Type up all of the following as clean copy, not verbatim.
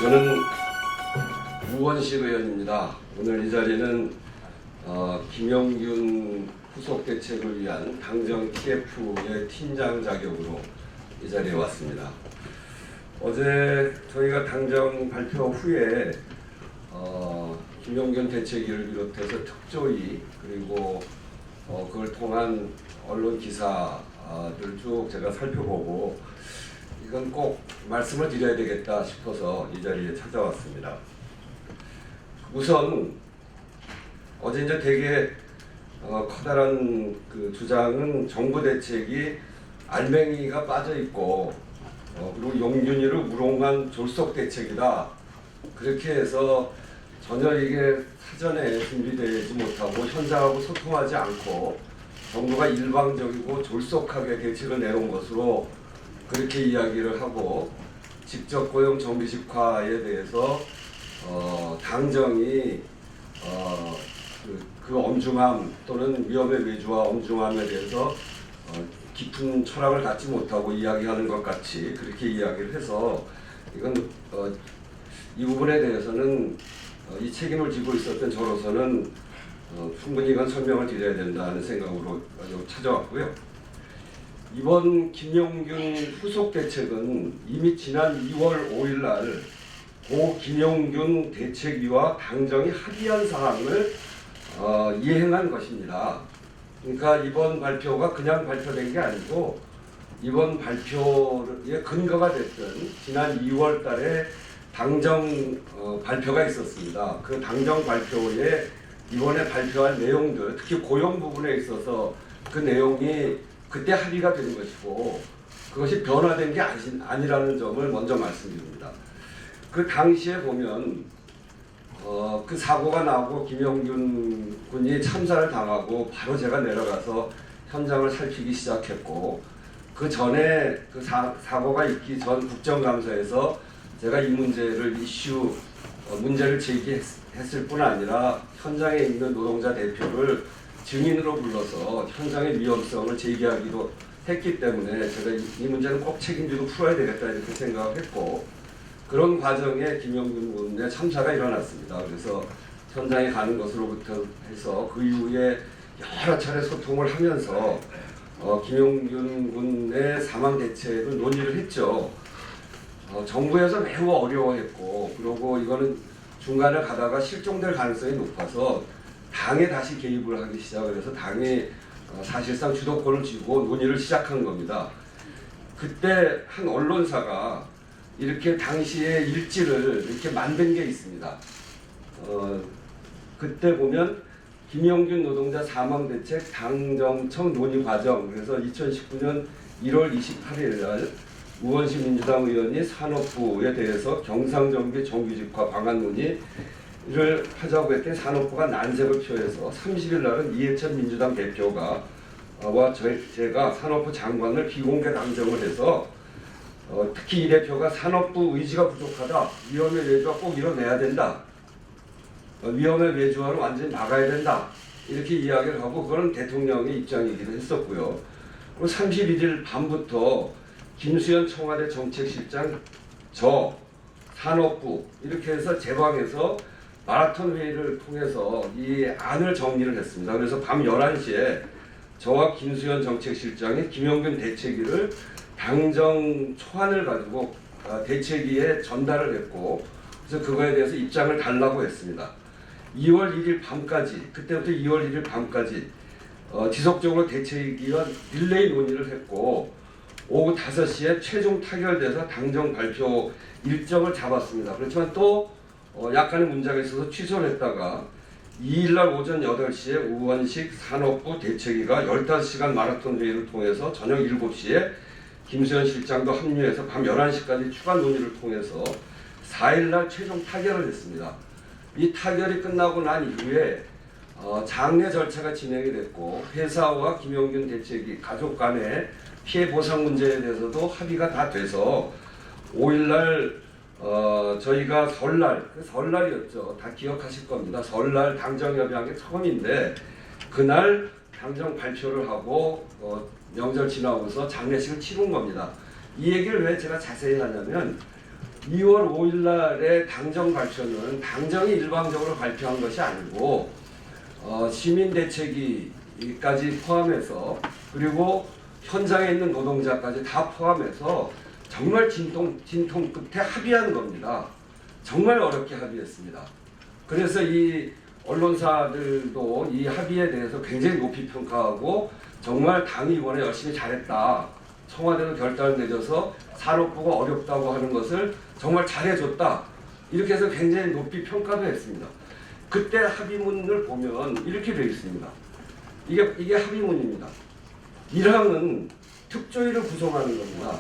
저는 우원식 의원입니다. 오늘 이 자리는 김영균 후속 대책을 위한 당정 TF의 팀장 자격으로 이 자리에 왔습니다. 어제 저희가 당정 발표 후에 김영균 대책위를 비롯해서 특조위 그리고 그걸 통한 언론 기사들 쭉 제가 살펴보고 이건 꼭 말씀을 드려야 되겠다 싶어서 이 자리에 찾아왔습니다. 우선 어제 이제 되게 커다란 그 주장은 정부 대책이 알맹이가 빠져 있고 그리고 용균이를 우롱한 졸속 대책이다. 그렇게 해서 전혀 이게 사전에 준비되지 못하고 현장하고 소통하지 않고 정부가 일방적이고 졸속하게 대책을 내놓은 것으로 그렇게 이야기를 하고 직접 고용 정규직화에 대해서 당정이 그 엄중함 또는 위험의 외주와 엄중함에 대해서 깊은 철학을 갖지 못하고 이야기하는 것 같이 그렇게 이야기를 해서 이건 이 부분에 대해서는 이 책임을 지고 있었던 저로서는 충분히 이건 설명을 드려야 된다는 생각으로 찾아왔고요. 이번 김영균 후속 대책은 이미 지난 2월 5일 날 고 김영균 대책위와 당정이 합의한 사항을 이행한 것입니다. 그러니까 이번 발표가 그냥 발표된 게 아니고 이번 발표의 근거가 됐던 지난 2월 달에 당정 발표가 있었습니다. 그 당정 발표에 이번에 발표한 내용들, 특히 고용 부분에 있어서 그 내용이 그때 합의가 된 것이고 그것이 변화된 게 아니라는 점을 먼저 말씀드립니다. 그 당시에 보면 그 사고가 나고 김영균 군이 참사를 당하고 바로 제가 내려가서 현장을 살피기 시작했고 그 전에 그 사고가 있기 전 국정감사에서 제가 이 문제를 문제를 제기했을 뿐 아니라 현장에 있는 노동자 대표를 증인으로 불러서 현장의 위험성을 제기하기도 했기 때문에 제가 이 문제는 꼭 책임지고 풀어야 되겠다 이렇게 생각을 했고 그런 과정에 김영균 군의 참사가 일어났습니다. 그래서 현장에 가는 것으로부터 해서 그 이후에 여러 차례 소통을 하면서 김영균 군의 사망 대책을 논의를 했죠. 정부에서 매우 어려워했고 그리고 이거는 중간에 가다가 실종될 가능성이 높아서 당에 다시 개입을 하기 시작을 해서 당이 사실상 주도권을 쥐고 논의를 시작한 겁니다. 그때 한 언론사가 이렇게 당시의 일지를 이렇게 만든 게 있습니다. 그때 보면 김영균 노동자 사망대책 당정청 논의 과정 그래서 2019년 1월 28일 날 우원식 민주당 의원이 산업부에 대해서 경상정비 정규직화 방안 논의를 하자고 했더니 산업부가 난색을 표해서 30일 날은 이해찬 민주당 대표가 제가 산업부 장관을 비공개 당정을 해서 특히 이 대표가 산업부 의지가 부족하다. 위험의 외주화 꼭 이뤄내야 된다. 위험의 외주화를 완전히 막아야 된다. 이렇게 이야기를 하고 그건 대통령의 입장이기도 했었고요. 그리고 31일 밤부터 김수현 청와대 정책실장 산업부 이렇게 해서 제 방에서 마라톤 회의를 통해서 이 안을 정리를 했습니다. 그래서 밤 11시에 저와 김수현 정책실장이 김영균 대책위를 당정 초안을 가지고 대책위에 전달을 했고 그래서 그거에 대해서 입장을 달라고 했습니다. 2월 1일 밤까지 그때부터 2월 1일 밤까지 지속적으로 대책위와 릴레이 논의를 했고 오후 5시에 최종 타결돼서 당정 발표 일정을 잡았습니다. 그렇지만 또 약간의 문제가 있어서 취소를 했다가 2일날 오전 8시에 우원식 산업부 대책위가 15시간 마라톤 회의를 통해서 저녁 7시에 김수현 실장도 합류해서 밤 11시까지 추가 논의를 통해서 4일날 최종 타결을 했습니다. 이 타결이 끝나고 난 이후에 장례 절차가 진행이 됐고 회사와 김영균 대책위 가족 간의 피해 보상 문제에 대해서도 합의가 다 돼서 5일날 저희가 설날이었죠. 다 기억하실 겁니다. 설날 당정협의한 게 처음인데 그날 당정 발표를 하고 명절 지나고서 장례식을 치른 겁니다. 이 얘기를 왜 제가 자세히 하냐면 2월 5일 날의 당정 발표는 당정이 일방적으로 발표한 것이 아니고 시민대책위까지 포함해서 그리고 현장에 있는 노동자까지 다 포함해서 정말 진통 끝에 합의한 겁니다. 정말 어렵게 합의했습니다. 그래서 이 언론사들도 이 합의에 대해서 굉장히 높이 평가하고 정말 당이 이번에 열심히 잘했다. 청와대도 결단을 내줘서 산업부가 어렵다고 하는 것을 정말 잘해줬다. 이렇게 해서 굉장히 높이 평가도 했습니다. 그때 합의문을 보면 이렇게 되어 있습니다. 이게 합의문입니다. 1항은 특조위를 구성하는 겁니다.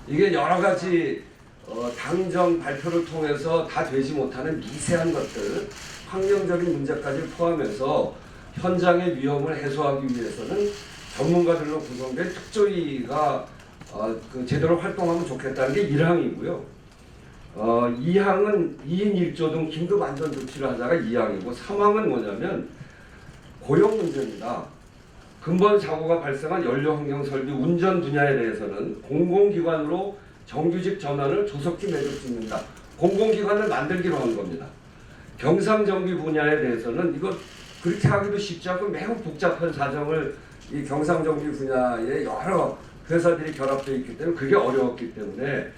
이게 여러 가지 당정 발표를 통해서 다 되지 못하는 미세한 것들, 환경적인 문제까지 포함해서 현장의 위험을 해소하기 위해서는 전문가들로 구성된 특조위가 제대로 활동하면 좋겠다는 게 1항이고요. 2항은 2인 1조 등 긴급 안전 조치를 하자가 2항이고 3항은 뭐냐면 고용 문제입니다. 근본 사고가 발생한 연료환경 설비 운전 분야에 대해서는 공공기관으로 정규직 전환을 조속히 매듭짓는다. 공공기관을 만들기로 한 겁니다. 경상정비 분야에 대해서는 이거 그렇게 하기도 쉽지 않고 매우 복잡한 사정을 이 경상정비 분야에 여러 회사들이 결합되어 있기 때문에 그게 어려웠기 때문에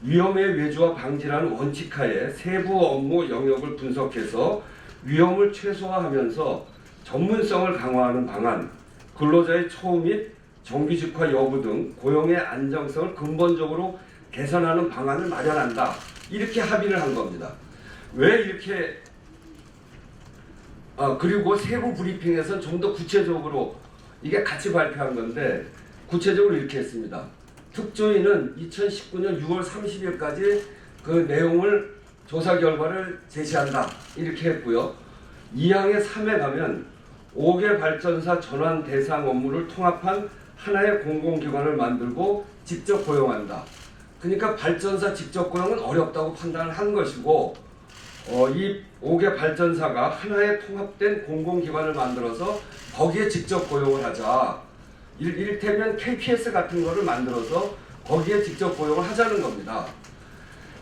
위험의 외주와 방지라는 원칙하에 세부 업무 영역을 분석해서 위험을 최소화하면서 전문성을 강화하는 방안, 근로자의 처우 및 정규직화 여부 등 고용의 안정성을 근본적으로 개선하는 방안을 마련한다. 이렇게 합의를 한 겁니다. 왜 이렇게 그리고 세부 브리핑에서는 좀 더 구체적으로 이게 같이 발표한 건데 구체적으로 이렇게 했습니다. 특조위는 2019년 6월 30일까지 그 내용을 조사 결과를 제시한다. 이렇게 했고요. 2항의 3에 가면 5개 발전사 전환 대상 업무를 통합한 하나의 공공기관을 만들고 직접 고용한다. 그러니까 발전사 직접 고용은 어렵다고 판단을 한 것이고 이 5개 발전사가 하나의 통합된 공공기관을 만들어서 거기에 직접 고용을 하자. 이를테면 KPS 같은 거를 만들어서 거기에 직접 고용을 하자는 겁니다.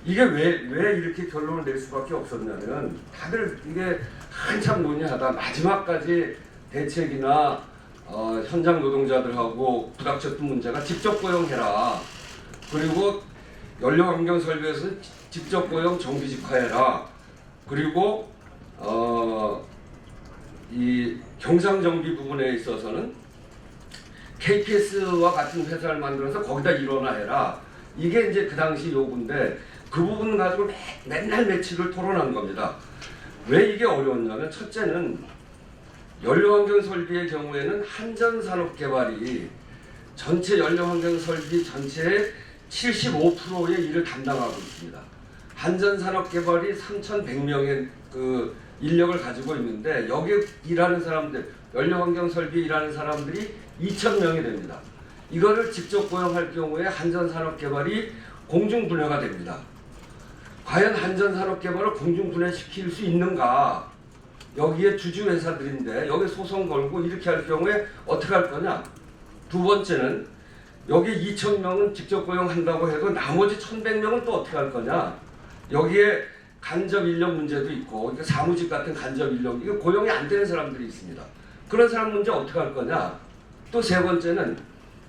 이게 왜 이렇게 결론을 낼 수밖에 없었냐면 다들 이게 한참 논의하다 마지막까지 대책이나 현장 노동자들하고 부닥쳤던 문제가 직접 고용해라. 그리고 연료환경 설비에서 직접 고용 정규직화해라. 그리고 이 경상정비 부분에 있어서는 KPS와 같은 회사를 만들어서 거기다 일원화해라. 이게 이제 그 당시 요구인데 그 부분 가지고 맨날 며칠을 토론한 겁니다. 왜 이게 어려웠냐면 첫째는 연료환경 설비의 경우에는 한전산업개발이 전체 연료환경 설비 전체의 75%의 일을 담당하고 있습니다. 한전산업개발이 3,100명의 그 인력을 가지고 있는데 여기 일하는 사람들, 연료환경 설비 일하는 사람들이 2,000명이 됩니다. 이거를 직접 고용할 경우에 한전산업개발이 공중분해가 됩니다. 과연 한전산업개발을 공중분해시킬 수 있는가? 여기에 주주회사들인데 여기 소송 걸고 이렇게 할 경우에 어떻게 할 거냐? 두 번째는 여기 2,000명은 직접 고용한다고 해도 나머지 1,100명은 또 어떻게 할 거냐? 여기에 간접 인력 문제도 있고 사무직 같은 간접 인력, 이거 고용이 안 되는 사람들이 있습니다. 그런 사람 문제 어떻게 할 거냐? 또 세 번째는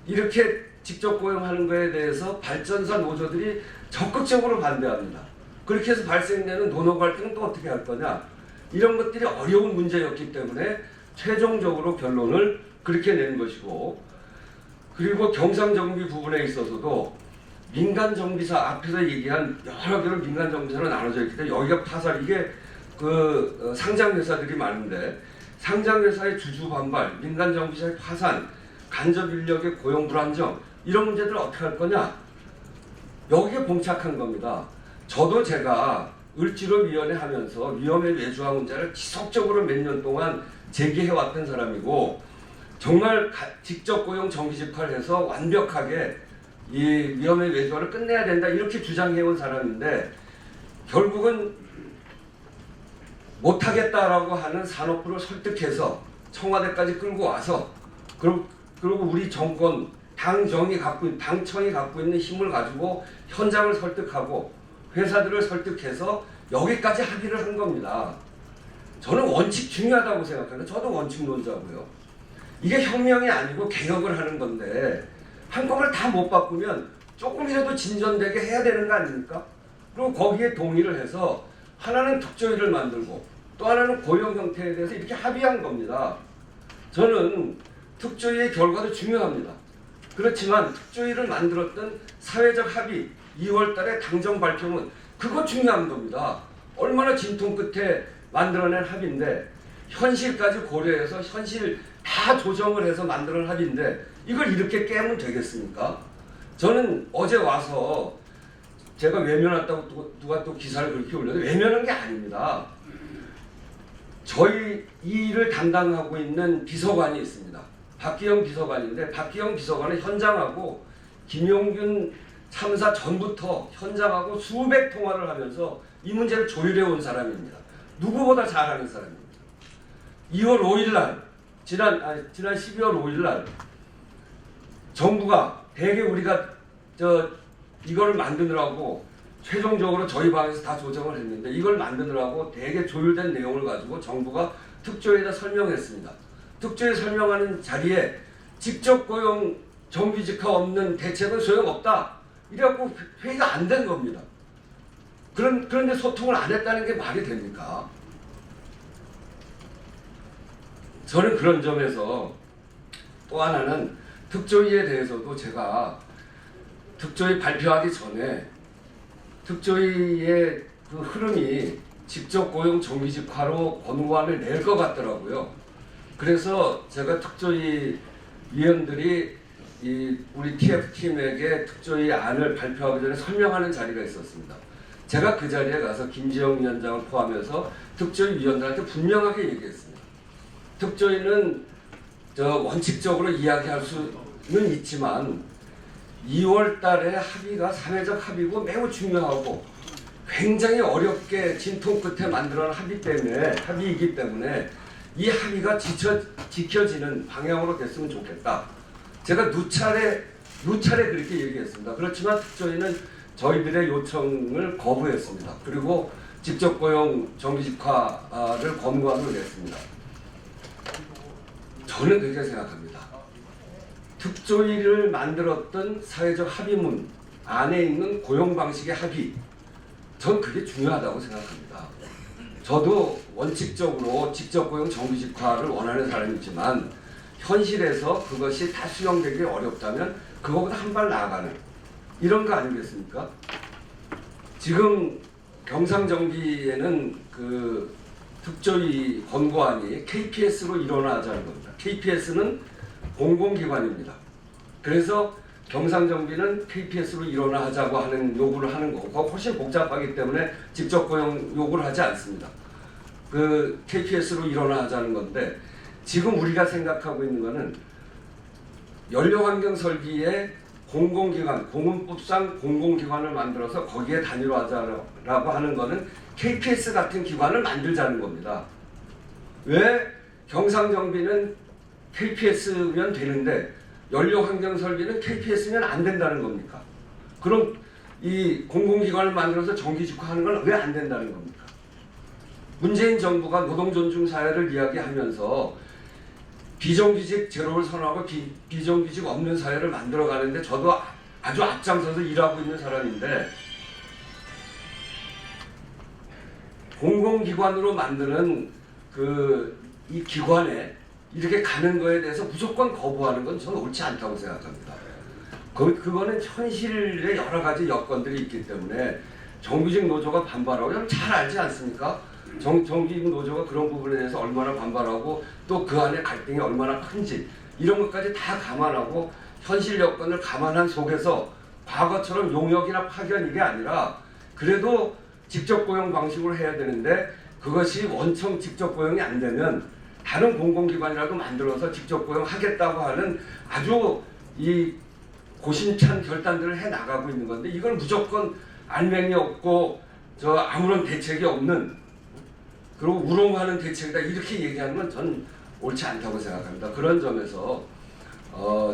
이렇게 직접 고용하는 거에 대해서 발전사 노조들이 적극적으로 반대합니다. 그렇게 해서 발생되는 노노 갈등은 또 어떻게 할 거냐? 이런 것들이 어려운 문제였기 때문에 최종적으로 결론을 그렇게 낸 것이고, 그리고 경상정비 부분에 있어서도 민간정비사 앞에서 얘기한 여러 개로 민간정비사로 나눠져 있기 때문에 여기가 파산, 이게 그 상장회사들이 많은데 상장회사의 주주 반발, 민간정비사의 파산, 간접인력의 고용 불안정, 이런 문제들을 어떻게 할 거냐? 여기에 봉착한 겁니다. 저도 제가 을지로위원회 하면서 위험의 외주화 문제를 지속적으로 몇 년 동안 제기해왔던 사람이고 정말 직접 고용 정규직화를 해서 완벽하게 이 위험의 외주화를 끝내야 된다 이렇게 주장해온 사람인데 결국은 못하겠다라고 하는 산업부를 설득해서 청와대까지 끌고 와서 그리고 우리 정권 당청이 갖고 있는 힘을 가지고 현장을 설득하고 회사들을 설득해서 여기까지 합의를 한 겁니다. 저는 원칙 중요하다고 생각합니다. 저도 원칙론자고요. 이게 혁명이 아니고 개혁을 하는 건데 한꺼번에 다 못 바꾸면 조금이라도 진전되게 해야 되는 거 아닙니까? 그리고 거기에 동의를 해서 하나는 특조위를 만들고 또 하나는 고용 형태에 대해서 이렇게 합의한 겁니다. 저는 특조위의 결과도 중요합니다. 그렇지만 특조위를 만들었던 사회적 합의 2월 달에 당정 발표문 그거 중요한 겁니다. 얼마나 진통 끝에 만들어낸 합의인데 현실까지 고려해서 현실 다 조정을 해서 만들어낸 합의인데 이걸 이렇게 깨면 되겠습니까? 저는 어제 와서 제가 외면했다고 누가 또 기사를 그렇게 올렸는데 외면한 게 아닙니다. 저희 이 일을 담당하고 있는 비서관이 있습니다. 박기영 비서관인데 박기영 비서관은 현장하고 김용균 참사 전부터 현장하고 수백 통화를 하면서 이 문제를 조율해 온 사람입니다. 누구보다 잘하는 사람입니다. 2월 5일 날 지난 12월 5일 날 정부가 대개 우리가 이걸 만드느라고 최종적으로 저희 방에서 다 조정을 했는데 이걸 만드느라고 대개 조율된 내용을 가지고 정부가 특조위에다 설명했습니다. 특조위 설명하는 자리에 직접 고용 정규직화 없는 대책은 소용없다. 이래갖고 회의가 안 된 겁니다. 그런데 소통을 안 했다는 게 말이 됩니까? 저는 그런 점에서 또 하나는 특조위에 대해서도 제가 특조위 발표하기 전에 특조위의 그 흐름이 직접 고용 정규직화로 권고안을 낼 것 같더라고요. 그래서 제가 특조위 위원들이 우리 TF팀에게 특조위 안을 발표하기 전에 설명하는 자리가 있었습니다. 제가 그 자리에 가서 김지영 위원장을 포함해서 특조위 위원들한테 분명하게 얘기했습니다. 특조위는 원칙적으로 이야기할 수는 있지만 2월 달에 합의가 사회적 합의고 매우 중요하고 굉장히 어렵게 진통 끝에 만들어낸 합의이기 때문에 이 합의가 지켜지는 방향으로 됐으면 좋겠다. 제가 누차례 그렇게 얘기했습니다. 그렇지만 특조위는 저희들의 요청을 거부했습니다. 그리고 직접 고용 정규직화를 권고안으로 냈습니다. 저는 그렇게 생각합니다. 특조위를 만들었던 사회적 합의문 안에 있는 고용 방식의 합의, 전 그게 중요하다고 생각합니다. 저도 원칙적으로 직접 고용 정규직화를 원하는 사람이지만 현실에서 그것이 다 수용되기 어렵다면 그거보다 한 발 나아가는 이런 거 아니겠습니까? 지금 경상정비에는 그 특조위 권고안이 KPS로 일어나자는 겁니다. KPS는 공공기관입니다. 그래서 경상정비는 KPS로 일어나자고 하는 요구를 하는 거고 그거 훨씬 복잡하기 때문에 직접 고용 요구를 하지 않습니다. 그 KPS로 일어나자는 건데 지금 우리가 생각하고 있는 거는 연료환경설비에 공공기관, 공문법상 공공기관을 만들어서 거기에 단일화하자라고 하는 거는 KPS 같은 기관을 만들자는 겁니다. 왜 경상정비는 KPS면 되는데 연료환경설비는 KPS면 안 된다는 겁니까? 그럼 이 공공기관을 만들어서 정규직화하는 건 왜 안 된다는 겁니까? 문재인 정부가 노동존중사회를 이야기하면서 비정규직 제로를 선언하고 비정규직 없는 사회를 만들어가는데 저도 아주 앞장서서 일하고 있는 사람인데 공공기관으로 만드는 이 기관에 이렇게 가는 거에 대해서 무조건 거부하는 건 저는 옳지 않다고 생각합니다. 그거는 현실의 여러 가지 여건들이 있기 때문에 정규직 노조가 반발하고 여러분 잘 알지 않습니까? 정규직 노조가 그런 부분에 대해서 얼마나 반발하고 또 그 안에 갈등이 얼마나 큰지 이런 것까지 다 감안하고 현실 여건을 감안한 속에서 과거처럼 용역이나 파견 이게 아니라 그래도 직접 고용 방식으로 해야 되는데 그것이 원청 직접 고용이 안 되면 다른 공공기관이라도 만들어서 직접 고용하겠다고 하는 아주 이 고심찬 결단들을 해 나가고 있는 건데 이걸 무조건 알맹이 없고 아무런 대책이 없는 그리고 우롱하는 대책이다 이렇게 얘기하는 건 전 옳지 않다고 생각합니다. 그런 점에서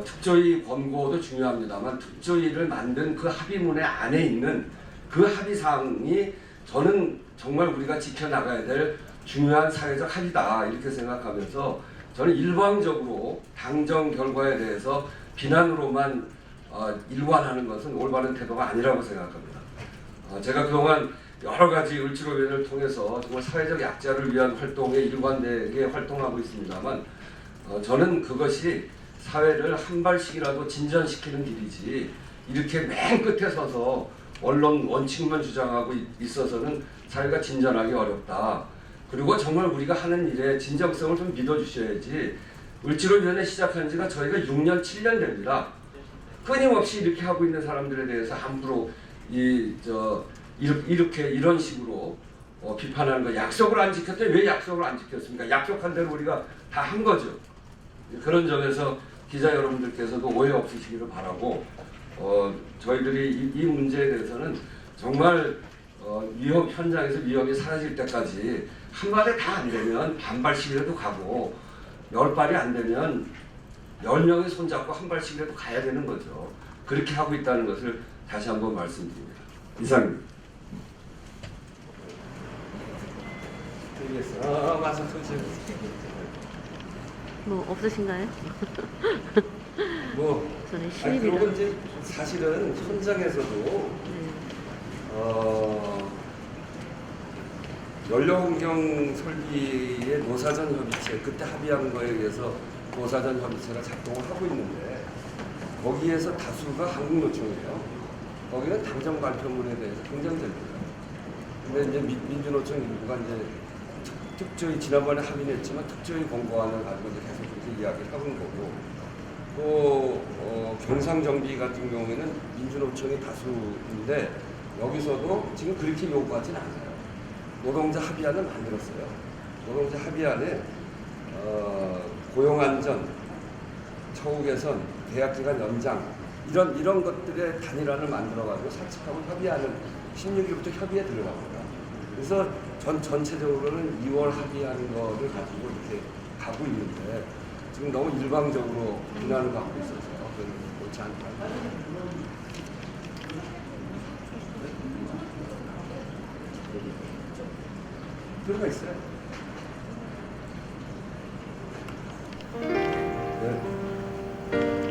특조위 권고도 중요합니다만 특조위를 만든 그 합의문의 안에 있는 그 그 합의사항이 저는 정말 우리가 지켜나가야 될 중요한 사회적 합의다 이렇게 생각하면서 저는 일방적으로 당정 결과에 대해서 비난으로만 일관하는 것은 올바른 태도가 아니라고 생각합니다. 제가 그동안 여러 가지 을지로변을 통해서 정말 사회적 약자를 위한 활동에 일관되게 활동하고 있습니다만 저는 그것이 사회를 한 발씩이라도 진전시키는 길이지 이렇게 맨 끝에 서서 언론 원칙만 주장하고 있어서는 사회가 진전하기 어렵다. 그리고 정말 우리가 하는 일에 진정성을 좀 믿어주셔야지. 을지로변에 시작한 지가 저희가 6년, 7년 됩니다. 끊임없이 이렇게 하고 있는 사람들에 대해서 함부로 이렇게 이런 식으로 비판하는 거. 약속을 안 지켰더니 왜 약속을 안 지켰습니까? 약속한 대로 우리가 다 한 거죠. 그런 점에서 기자 여러분들께서도 오해 없으시기를 바라고 저희들이 이 문제에 대해서는 정말 위협 현장에서 위협이 사라질 때까지 한 발에 다 안 되면 반발씩이라도 가고 10발이 안 되면 10명이 손잡고 한 발씩이라도 가야 되는 거죠. 그렇게 하고 있다는 것을 다시 한번 말씀드립니다. 이상입니다. 맞아, 뭐 없으신가요? 저는 신입이라. 그리고 이제 사실은 현장에서도 연료환경 설비의 노사전 협의체 그때 합의한 거에 의해서 노사전 협의체가 작동을 하고 있는데 거기에서 다수가 한국노총이에요. 거기는 당정 발표문에 대해서 긍정적입니다. 근데 이제 민주노총 일부가 이제 특조위 지난번에 합의했지만 특조위 공고안을 가지고 이제 계속 그렇게 이야기를 하고 있는 거고 또 경상정비 같은 경우에는 민주노총이 다수인데 여기서도 지금 그렇게 요구하지는 않아요. 노동자 합의안을 만들었어요. 노동자 합의안에 고용안전, 처우 개선, 계약기간 연장 이런 것들의 단일화를 만들어가지고 사측하고 협의하는 16일부터 협의에 들어갑니다. 그래서 전체적으로는 2월 합의하는 거를 가지고 이렇게 가고 있는데 지금 너무 일방적으로 비난을 받고 있어서 그건 옳지 않다. 들어가 있어요.